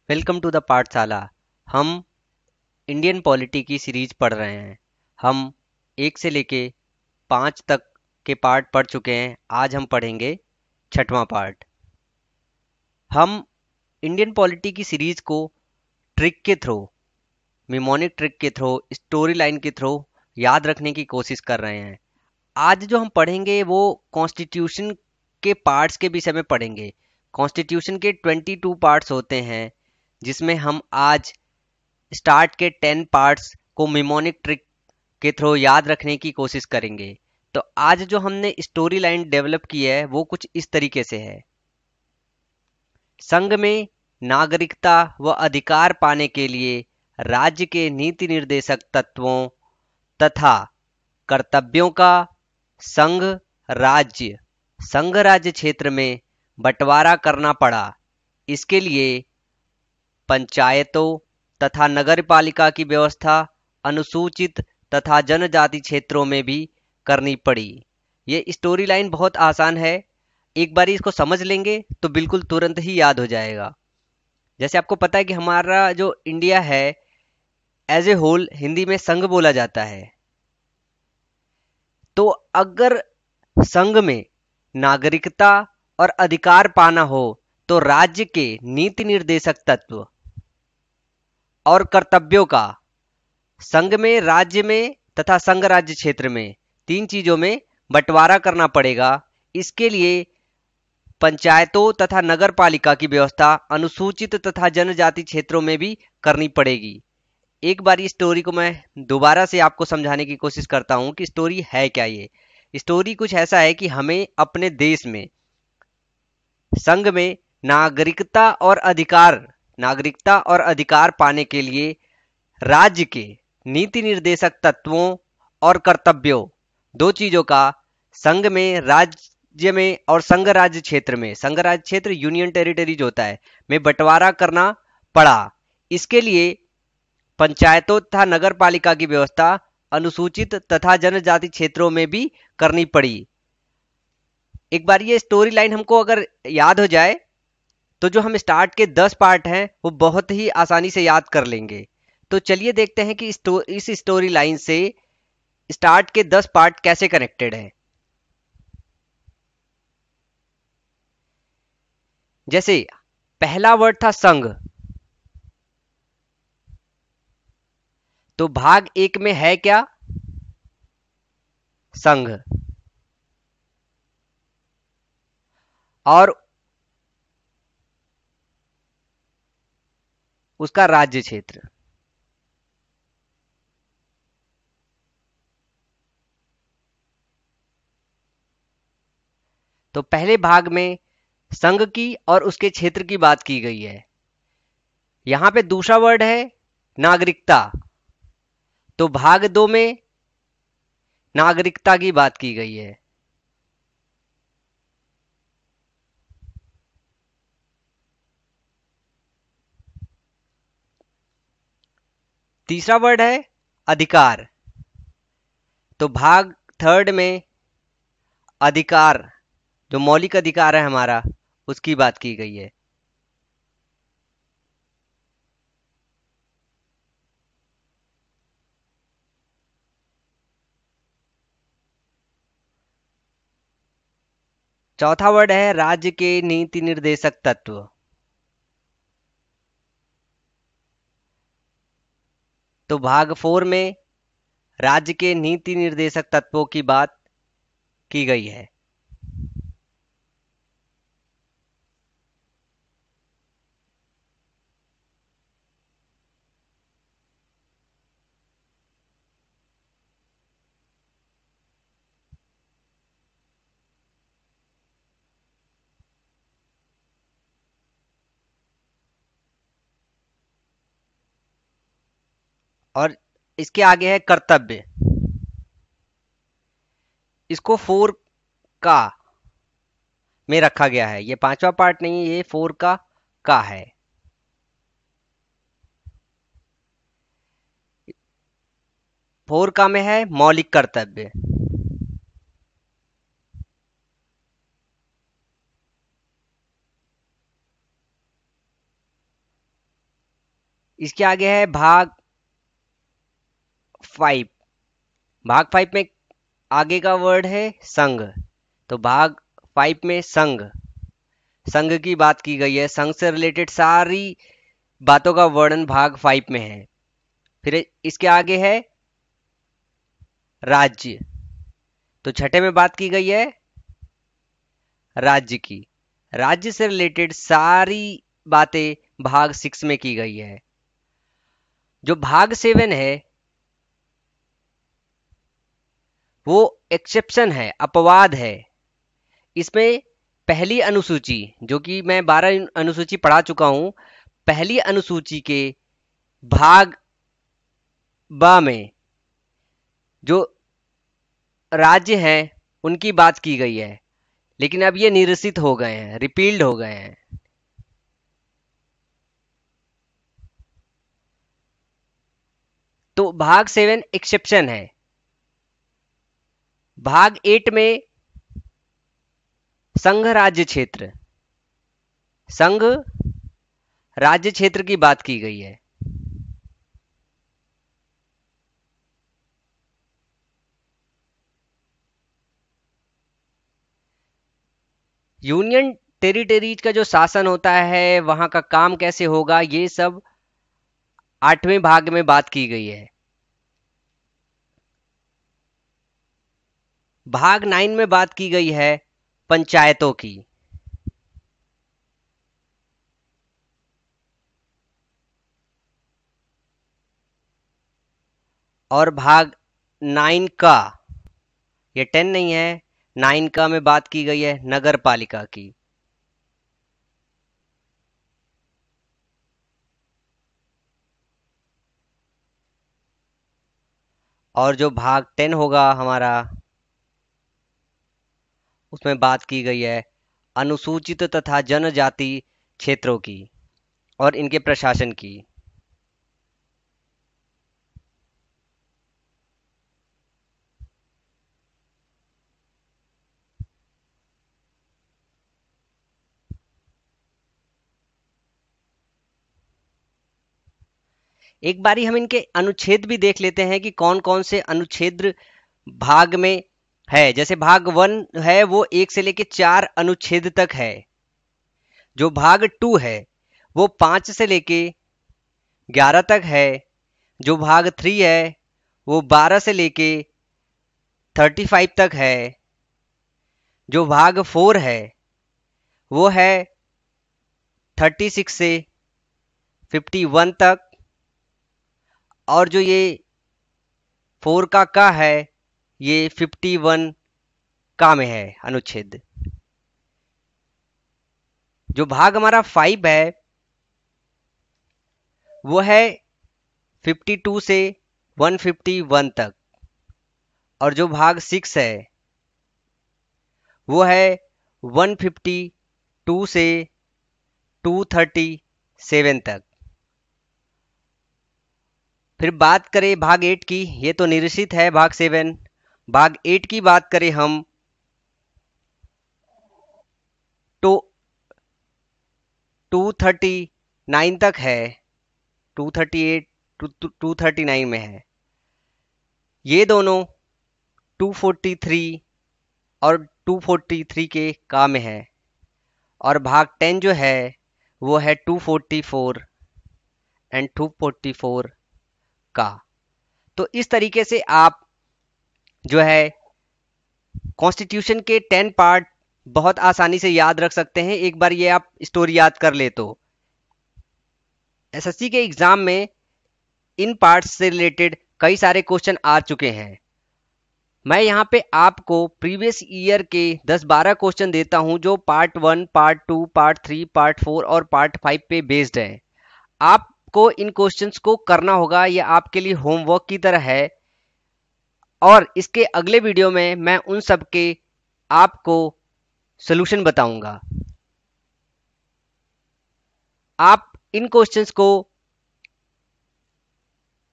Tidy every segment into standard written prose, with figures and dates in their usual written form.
Welcome to the पाठशाला। हम Indian polity की सीरीज पढ़ रहे हैं। हम 1 से लेके 5 तक के पार्ट पढ़ चुके हैं। आज हम पढ़ेंगे छठवां पार्ट। हम इंडियन पॉलिटी की सीरीज को ट्रिक के थ्रू, मिमोनिक ट्रिक के थ्रू, स्टोरी लाइन के थ्रू याद रखने की कोशिश कर रहे हैं। आज जो हम पढ़ेंगे वो कॉन्स्टिट्यूशन के पार्ट्स के विषय में पढ़ेंगे। कॉन्स्टिट्यूशन के 22 पार्ट्स होते हैं, जिसमें हम आज स्टार्ट के 10 पार्ट्स को मिमोनिक ट्रिक के थ्रू याद रखने की कोशिश करेंगे। तो आज जो हमने स्टोरी लाइन डेवलप की है वो कुछ इस तरीके से है। संघ में नागरिकता व अधिकार पाने के लिए राज्य के नीति निर्देशक तत्वों तथा कर्तव्यों का संघ राज्य संघ राज्य क्षेत्र में बंटवारा करना पड़ा। इसके लिए पंचायतों तथा नगरपालिका की व्यवस्था अनुसूचित तथा जनजाति क्षेत्रों में भी करनी पड़ी। ये स्टोरी लाइन बहुत आसान है, एक बार इसको समझ लेंगे तो बिल्कुल तुरंत ही याद हो जाएगा। जैसे आपको पता है कि हमारा जो इंडिया है एज ए होल हिंदी में संघ बोला जाता है। तो अगर संघ में नागरिकता और अधिकार पाना हो तो राज्य के नीति निर्देशक तत्व और कर्तव्यों का संघ में, राज्य में तथा संघ राज्य क्षेत्र में, 3 चीजों में बंटवारा करना पड़ेगा। इसके लिए पंचायतों तथा नगर पालिका की व्यवस्था अनुसूचित तथा जनजाति क्षेत्रों में भी करनी पड़ेगी। एक बार इस स्टोरी को मैं दोबारा से आपको समझाने की कोशिश करता हूं कि स्टोरी है क्या। ये स्टोरी कुछ ऐसा है कि हमें अपने देश में संघ में नागरिकता और अधिकार पाने के लिए राज्य के नीति निर्देशक तत्वों और कर्तव्यों, 2 चीजों का संघ में, राज्य में और संघ राज्य क्षेत्र में, संघ राज्य क्षेत्र यूनियन टेरिटरी जो होता है, में बंटवारा करना पड़ा। इसके लिए पंचायतों तथा नगर पालिका की व्यवस्था अनुसूचित तथा जनजाति क्षेत्रों में भी करनी पड़ी। एक बार ये स्टोरी लाइन हमको अगर याद हो जाए तो जो हम स्टार्ट के 10 पार्ट हैं वो बहुत ही आसानी से याद कर लेंगे। तो चलिए देखते हैं कि इस स्टोरी लाइन से स्टार्ट के 10 पार्ट कैसे कनेक्टेड है। जैसे पहला वर्ड था संघ, तो भाग 1 में है क्या? संघ। और उसका राज्य क्षेत्र। तो पहले भाग में संघ की और उसके क्षेत्र की बात की गई है। यहां पे दूसरा वर्ड है नागरिकता, तो भाग 2 में नागरिकता की बात की गई है। तीसरा वर्ड है अधिकार, तो भाग 3 में अधिकार, जो मौलिक अधिकार है हमारा, उसकी बात की गई है। चौथा वर्ड है राज्य के नीति निर्देशक तत्व, तो भाग 4 में राज्य के नीति निर्देशक तत्वों की बात की गई है। और इसके आगे है कर्तव्य, इसको 4 का में रखा गया है। ये 5वां पार्ट नहीं है, ये 4 का है। फोर का में है मौलिक कर्तव्य। इसके आगे है भाग 5। भाग 5 में आगे का वर्ड है संघ। तो भाग 5 में संघ, संघ की बात की गई है। संघ से रिलेटेड सारी बातों का वर्णन भाग 5 में है। फिर इसके आगे है राज्य। तो छठे में बात की गई है राज्य की। राज्य से रिलेटेड सारी बातें भाग 6 में की गई है। जो भाग 7 है वो एक्सेप्शन है, अपवाद है। इसमें पहली अनुसूची, जो कि मैं 12 अनुसूची पढ़ा चुका हूं, पहली अनुसूची के भाग ब में जो राज्य हैं उनकी बात की गई है, लेकिन अब ये निरसित हो गए हैं, रिपील्ड हो गए हैं। तो भाग 7 एक्सेप्शन है। भाग 8 में संघ राज्य क्षेत्र, संघ राज्य क्षेत्र की बात की गई है। यूनियन टेरिटरीज का जो शासन होता है, वहां का काम कैसे होगा, ये सब 8वें भाग में बात की गई है। भाग 9 में बात की गई है पंचायतों की। और भाग 9 का, ये 10 नहीं है, 9 का में बात की गई है नगर पालिका की। और जो भाग 10 होगा हमारा, उसमें बात की गई है अनुसूचित तथा जनजाति क्षेत्रों की और इनके प्रशासन की। एक बारी हम इनके अनुच्छेद भी देख लेते हैं कि कौन कौन से अनुच्छेद भाग में है। जैसे भाग 1 है वो 1 से लेके 4 अनुच्छेद तक है। जो भाग 2 है वो 5 से लेके 11 तक है। जो भाग 3 है वो 12 से लेके 35 तक है। जो भाग 4 है वो है 36 से 51 तक। और जो ये 4 का है ये 51 का में है अनुच्छेद। जो भाग हमारा 5 है वो है 52 से 151 तक। और जो भाग 6 है वो है 152 से 237 तक। फिर बात करें भाग 8 की, ये तो निरसित है भाग 7। भाग 8 की बात करें हम तो 239 तक है, 238 239 में है। ये दोनों 243 और 243 के का में है। और भाग 10 जो है वो है 244 एंड 244 का। तो इस तरीके से आप जो है कॉन्स्टिट्यूशन के 10 पार्ट बहुत आसानी से याद रख सकते हैं। एक बार ये आप स्टोरी याद कर ले तो एसएससी के एग्जाम में इन पार्ट्स से रिलेटेड कई सारे क्वेश्चन आ चुके हैं। मैं यहाँ पे आपको प्रीवियस ईयर के 10-12 क्वेश्चन देता हूँ जो पार्ट 1, पार्ट 2, पार्ट 3, पार्ट 4 और पार्ट 5 पे बेस्ड है। आपको इन क्वेश्चंस को करना होगा, ये आपके लिए होमवर्क की तरह है। और इसके अगले वीडियो में मैं उन सब के आपको सॉल्यूशन बताऊंगा। आप इन क्वेश्चंस को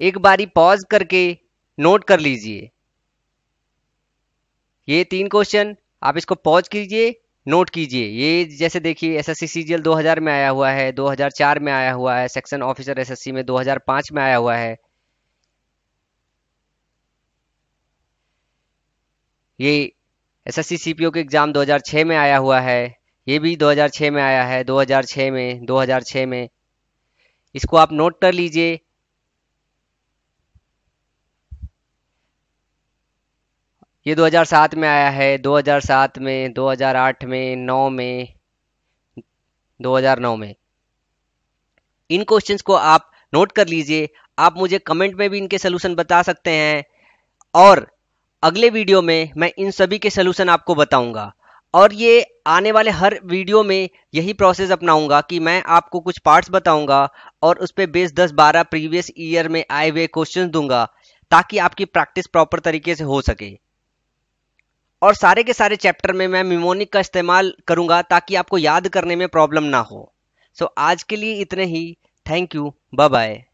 एक बारी पॉज करके नोट कर लीजिए। ये 3 क्वेश्चन आप इसको पॉज कीजिए नोट कीजिए। ये जैसे देखिए एसएससी सीजीएल 2000 में आया हुआ है, 2004 में आया हुआ है, सेक्शन ऑफिसर एसएससी में 2005 में आया हुआ है। ये एसएससी सीपीओ के एग्जाम 2006 में आया हुआ है। ये भी 2006 में आया है, 2006 में, 2006 में। इसको आप नोट कर लीजिए। ये 2007 में आया है, 2007 में, 2008 में, 9 में, 2009 में। इन क्वेश्चंस को आप नोट कर लीजिए। आप मुझे कमेंट में भी इनके सलूशन बता सकते हैं, और अगले वीडियो में मैं इन सभी के सलूशन आपको बताऊंगा। और ये आने वाले हर वीडियो में यही प्रोसेस अपनाऊंगा कि मैं आपको कुछ पार्ट्स बताऊंगा और उस पे बेस 10-12 प्रीवियस ईयर में आए हुए क्वेश्चंस दूंगा, ताकि आपकी प्रैक्टिस प्रॉपर तरीके से हो सके। और सारे के सारे चैप्टर में मैं मिमोनिक का इस्तेमाल करूंगा ताकि आपको याद करने में प्रॉब्लम ना हो। सो आज के लिए इतने ही। Thank you, bye bye.